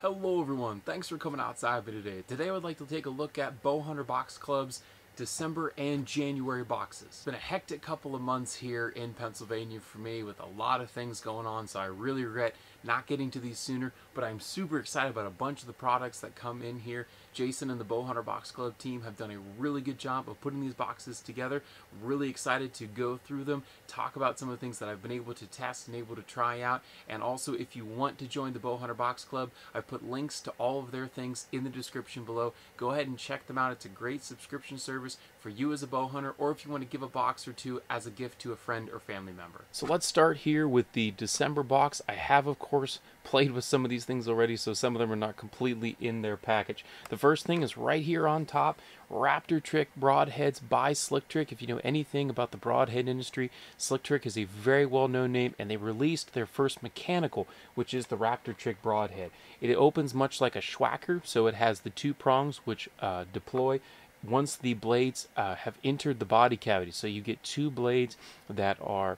Hello everyone, thanks for coming outside with me today. Today I would like to take a look at Bowhunter Box Club's December and January boxes. It's been a hectic couple of months here in Pennsylvania for me with a lot of things going on, so I really regret not getting to these sooner, but I'm super excited about a bunch of the products that come in here. Jason and the Bowhunter Box Club team have done a really good job of putting these boxes together. Really excited to go through them, talk about some of the things that I've been able to test and able to try out, and also if you want to join the Bowhunter Box Club, I've put links to all of their things in the description below. Go ahead and check them out. It's a great subscription service for you as a bow hunter, or if you want to give a box or two as a gift to a friend or family member. So let's start here with the December box. I have, of course, played with some of these things already, so some of them are not completely in their package. The first thing is right here on top, Raptor Trick broadheads by Slick Trick. If you know anything about the broadhead industry, Slick Trick is a very well-known name, and they released their first mechanical, which is the Raptor Trick broadhead. It opens much like a Schwacker, so it has the two prongs which deploy once the blades have entered the body cavity. So you get two blades that are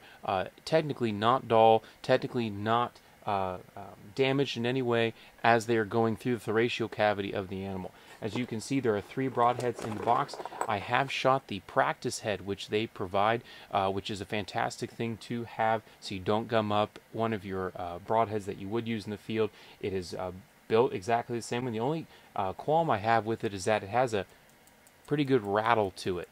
technically not dull, technically not damaged in any way as they are going through the thoracial cavity of the animal. As you can see, there are three broadheads in the box. I have shot the practice head, which they provide, which is a fantastic thing to have so you don't gum up one of your broadheads that you would use in the field. It is built exactly the same, and the only qualm I have with it is that it has a pretty good rattle to it.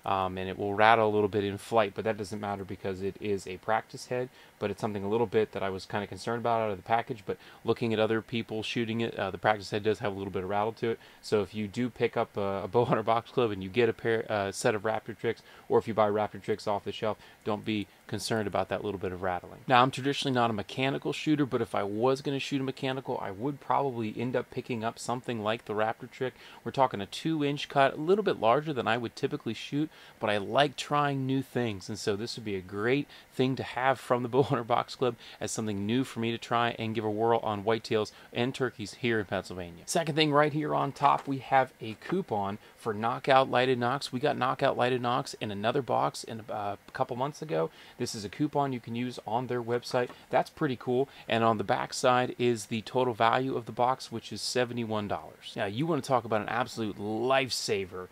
And it will rattle a little bit in flight, but that doesn't matter because it is a practice head. But it's something a little bit that I was kind of concerned about out of the package, but looking at other people shooting it, the practice head does have a little bit of rattle to it. So if you do pick up a Bowhunter Box Club and you get a set of Raptor Tricks, or if you buy Raptor Tricks off the shelf, don't be concerned about that little bit of rattling. Now, I'm traditionally not a mechanical shooter, but if I was going to shoot a mechanical, I would probably end up picking up something like the Raptor Trick. We're talking a 2-inch cut, a little bit larger than I would typically shoot, but I like trying new things, and so this would be a great thing to have from the Bowhunter Box Club as something new for me to try and give a whirl on whitetails and turkeys here in Pennsylvania. Second thing right here on top, we have a coupon for Knockout Lighted Nocks. We got Knockout Lighted Nocks in another box in a couple months ago. This is a coupon you can use on their website. That's pretty cool. And on the back side is the total value of the box, which is $71. Now, you want to talk about an absolute lifesaver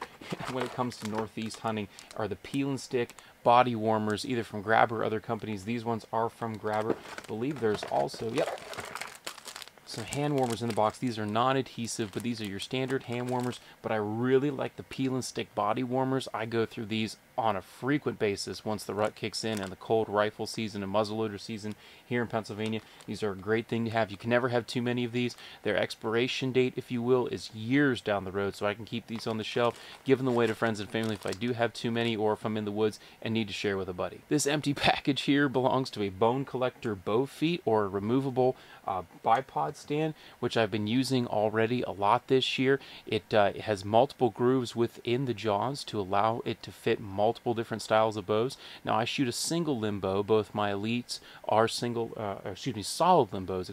when it comes to Northeast hunting are the peel and stick body warmers, either from Grabber or other companies. These ones are from Grabber. I believe there's also, some hand warmers in the box. These are non-adhesive, but these are your standard hand warmers, but I really like the peel and stick body warmers. I go through these on a frequent basis once the rut kicks in and the cold rifle season and muzzleloader season here in Pennsylvania. These are a great thing to have. You can never have too many of these. Their expiration date, if you will, is years down the road, so I can keep these on the shelf, giving them away to friends and family if I do have too many, or if I'm in the woods and need to share with a buddy. This empty package here belongs to a Bone Collector bow feet, or a removable bipod stand, which I've been using already a lot this year. It has multiple grooves within the jaws to allow it to fit multiple different styles of bows. Now, I shoot a single limb bow. Both my elites are solid limb bows,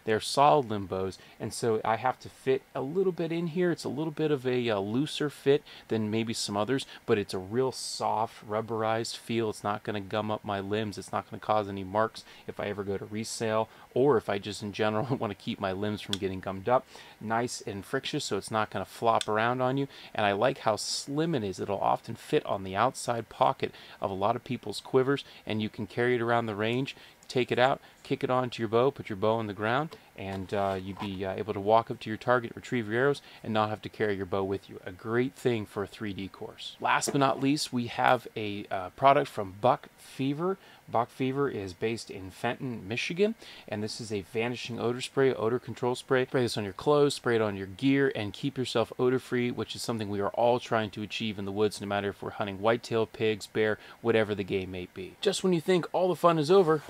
They're solid limb bows, and so I have to fit a little bit in here. It's a little bit of a looser fit than maybe some others, but it's a real soft, rubberized feel. It's not going to gum up my limbs. It's not going to cause any marks if I ever go to resale, or if I just in general want to keep my limbs from getting gummed up. Nice and frictious, so it's not going to flop around on you, and I like how slim it is. It'll often fit on the outside pocket of a lot of people's quivers, and you can carry it around the range, take it out, kick it onto your bow, put your bow on the ground, and you'd be able to walk up to your target, retrieve your arrows, and not have to carry your bow with you. A great thing for a 3D course. Last but not least, we have a product from Buck Fever. Buck Fever is based in Fenton, Michigan, and this is a vanishing odor spray, odor control spray. Spray this on your clothes, spray it on your gear, and keep yourself odor-free, which is something we are all trying to achieve in the woods, no matter if we're hunting whitetail, pigs, bear, whatever the game may be. Just when you think all the fun is over,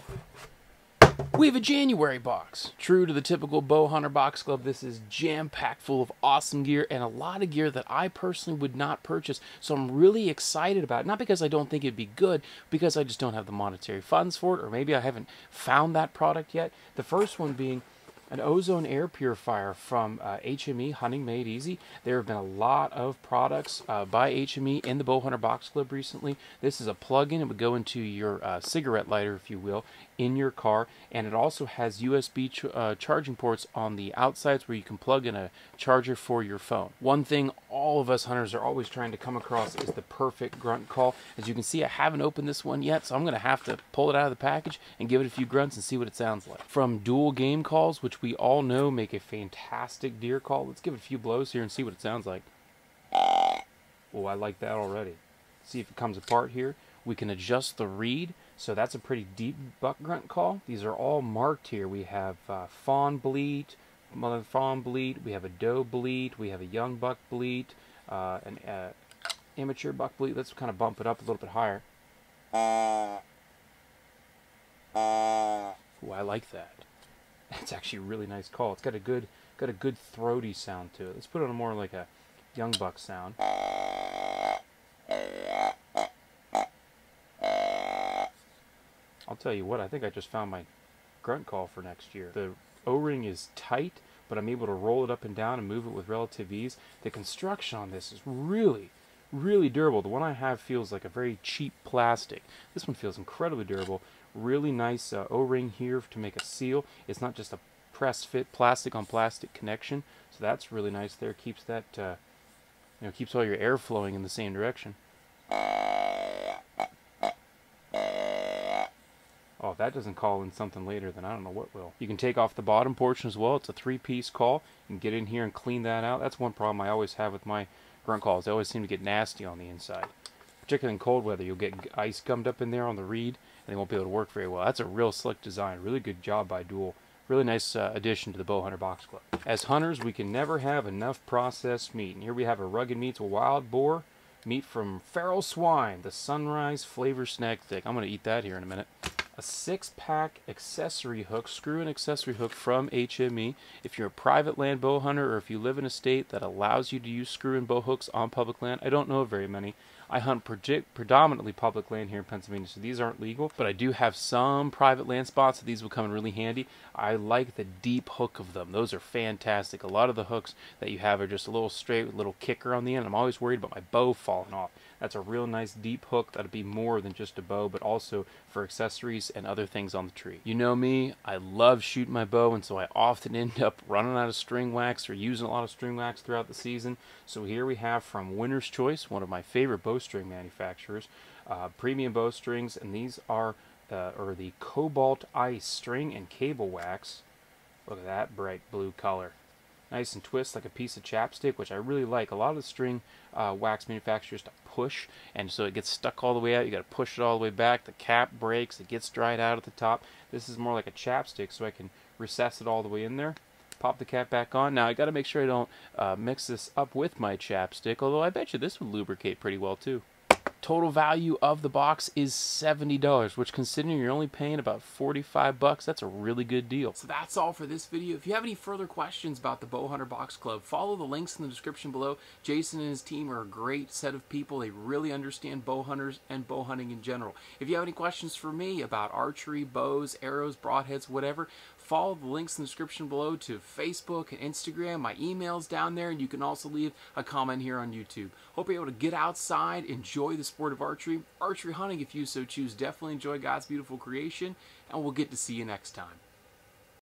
we have a January box. True to the typical Bowhunter Box Club, this is jam-packed full of awesome gear, and a lot of gear that I personally would not purchase, so I'm really excited about it. Not because I don't think it'd be good, because I just don't have the monetary funds for it, or maybe I haven't found that product yet. The first one being an ozone air purifier from HME, Hunting Made Easy. There have been a lot of products by HME in the Bowhunter Box Club recently. This is a plug-in. It would go into your cigarette lighter, if you will. in your car, and it also has USB charging ports on the outsides where you can plug in a charger for your phone. One thing all of us hunters are always trying to come across is the perfect grunt call. As you can see, I haven't opened this one yet, so I'm going to have to pull it out of the package and give it a few grunts and see what it sounds like. From dual game calls, which we all know make a fantastic deer call, let's give it a few blows here and see what it sounds like. Oh, I like that already. See if it comes apart here. We can adjust the reed, so that's a pretty deep buck grunt call. These are all marked here. We have fawn bleat, mother fawn bleat, we have a doe bleat, we have a young buck bleat, an amateur buck bleat. Let's kind of bump it up a little bit higher. Oh, I like that. That's actually a really nice call. It's got a good throaty sound to it. Let's put it on more like a young buck sound. I'll tell you what, I think I just found my grunt call for next year. The O-ring is tight, but I'm able to roll it up and down and move it with relative ease. The construction on this is really, really durable. The one I have feels like a very cheap plastic. This one feels incredibly durable. Really nice O-ring here to make a seal. It's not just a press fit plastic on plastic connection, so that's really nice there. Keeps that, keeps all your air flowing in the same direction. Oh, if that doesn't call in something later, then I don't know what will. You can take off the bottom portion as well. It's a 3-piece call. You can get in here and clean that out. That's one problem I always have with my grunt calls. They always seem to get nasty on the inside. Particularly in cold weather, you'll get ice gummed up in there on the reed, and they won't be able to work very well. That's a real slick design. Really good job by Dual. Really nice addition to the Bowhunter Box Club. As hunters, we can never have enough processed meat. And here we have a Rugged Meats wild boar meat from feral swine, the Sunrise Flavor Snack Stick. I'm going to eat that here in a minute. A 6-pack accessory hook, screw-in accessory hook from HME. If you're a private land bow hunter, or if you live in a state that allows you to use screw-in bow hooks on public land, I don't know of very many. I hunt predominantly public land here in Pennsylvania, so these aren't legal, but I do have some private land spots, so these will come in really handy. I like the deep hook of them. Those are fantastic. A lot of the hooks that you have are just a little straight with a little kicker on the end. I'm always worried about my bow falling off. That's a real nice deep hook that'll be more than just a bow, but also for accessories and other things on the tree. You know me, I love shooting my bow, and so I often end up running out of string wax or using a lot of string wax throughout the season. So here we have from Winner's Choice, one of my favorite bowstring manufacturers, premium bowstrings, and these are the Cobalt Ice string and cable wax. Look at that bright blue color. Nice and twist like a piece of chapstick, which I really like. A lot of the string wax manufacturers to push, and so it gets stuck all the way out. You got to push it all the way back. The cap breaks. It gets dried out at the top. This is more like a chapstick, so I can recess it all the way in there. Pop the cap back on. Now I got to make sure I don't mix this up with my chapstick, although I bet you this would lubricate pretty well too. Total value of the box is $70, which, considering you're only paying about $45, that's a really good deal. So that's all for this video. If you have any further questions about the Bowhunter Box Club, follow the links in the description below. Jason and his team are a great set of people. They really understand bow hunters and bow hunting in general. If you have any questions for me about archery, bows, arrows, broadheads, whatever, follow the links in the description below to Facebook and Instagram. My email's down there, and you can also leave a comment here on YouTube. Hope you're able to get outside, enjoy the sport of archery hunting if you so choose. Definitely enjoy God's beautiful creation, and we'll get to see you next time.